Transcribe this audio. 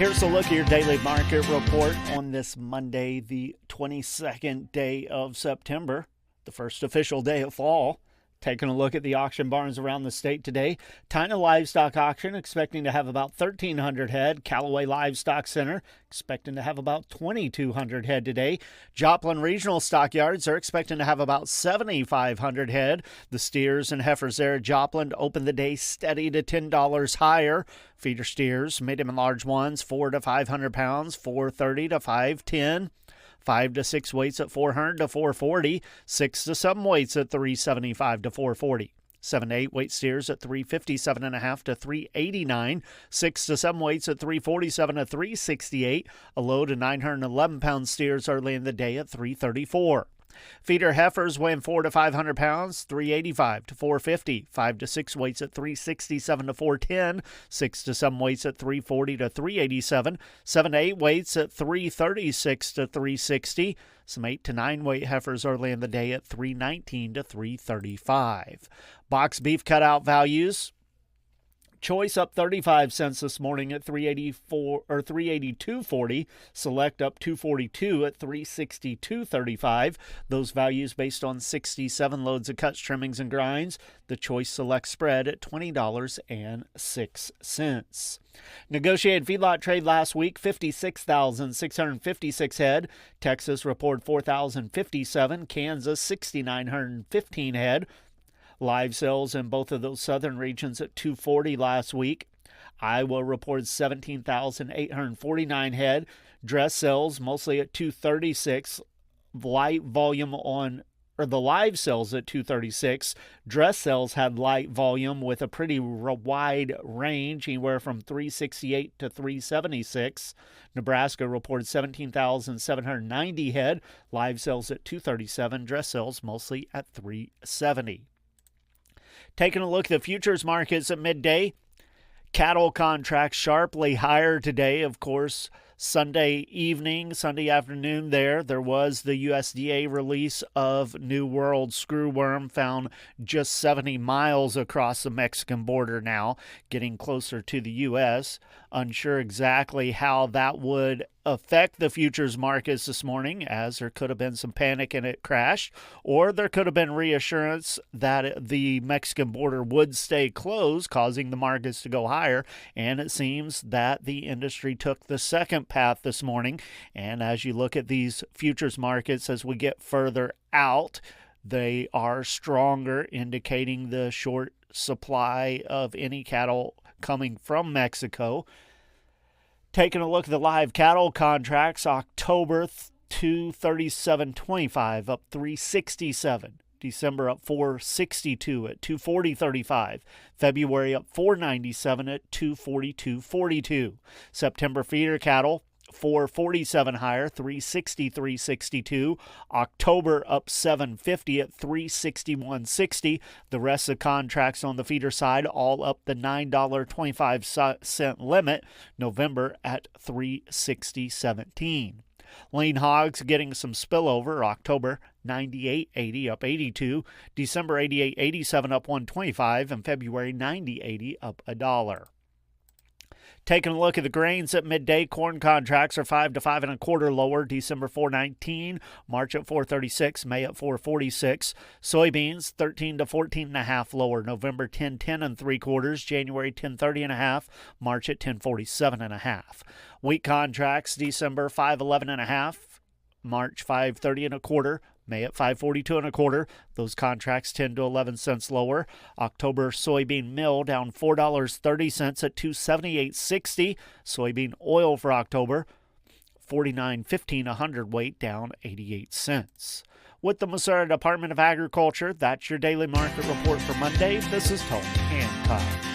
Here's a look at your daily market report on this Monday, the 22nd day of September, the first official day of fall. Taking a look at the auction barns around the state today. China Livestock Auction expecting to have about 1,300 head. Callaway Livestock Center expecting to have about 2,200 head today. Joplin Regional Stockyards are expecting to have about 7,500 head. The steers and heifers there at Joplin open the day steady to $10 higher. Feeder steers, medium and large ones, 400 to 500 pounds, 430 to 510. 5 to 6 weights at 400 to 440, 6 to 7 weights at 375 to 440. 7 to 8 weight steers at 357.5 to 389, 6 to 7 weights at 347 to 368, a low to 911 pound steers early in the day at 334. Feeder heifers weighing 400 to 500 pounds, 385 to 450, 5 to 6 weights at 367 to 410, 6 to 7 weights at 340 to 387, 7 to 8 weights at 336 to 360, some 8 to 9 weight heifers early in the day at 319 to 335. Box beef cutout values. Choice up 35 cents this morning at 384 or 382.40. Select up 242 at 362.35. Those values based on 67 loads of cuts, trimmings, and grinds. The Choice Select spread at $20.06. Negotiated feedlot trade last week, 56,656 head. Texas reported 4,057. Kansas 6,915 head. Live sales in both of those southern regions at 240 last week. Iowa reported 17,849 head. Dress sales mostly at 236. Light volume on, or the live sales at 236. Dress sales had light volume with a pretty wide range, anywhere from 368 to 376. Nebraska reported 17,790 head. Live sales at 237. Dress sales mostly at 370. Taking a look at the futures markets at midday, cattle contracts sharply higher today. Of course, Sunday afternoon there was the USDA release of New World screwworm found just 70 miles across the Mexican border now, getting closer to the U.S. Unsure exactly how that would affect the futures markets this morning, as there could have been some panic and it crashed, or there could have been reassurance that the Mexican border would stay closed, causing the markets to go higher, and it seems that the industry took the second path this morning. And as you look at these futures markets as we get further out, they are stronger, indicating the short supply of any cattle coming from Mexico. Taking a look at the live cattle contracts, October 237.25 up 367. December up 462 at 240.35. February up 497 at 242.42. September feeder cattle 447 higher, 363.62. October up 750 at 361.60. The rest of the contracts on the feeder side all up the $9.25 limit. November at 360.17. Lean hogs getting some spillover. October 98.80 up 82. December 88.87 up 125, and February 90.80 up $1. Taking a look at the grains at midday, corn contracts are 5 to 5 1/4 lower. December 4.19, March at 4.36, May at 4.46. Soybeans 13 to 14.5 lower. November 10.10 3/4, January 10.30 1/2, March at 10.47 1/2. Wheat contracts December 5.11 1/2, March 5.30 1/4. May at 5.42 1/4. Those contracts 10 to 11 cents lower. October soybean meal down $4.30 at 278.60. Soybean oil for October 49.15 a hundredweight, down 88 cents. With the Missouri Department of Agriculture, that's your daily market report for Monday. This is Tony Hancock.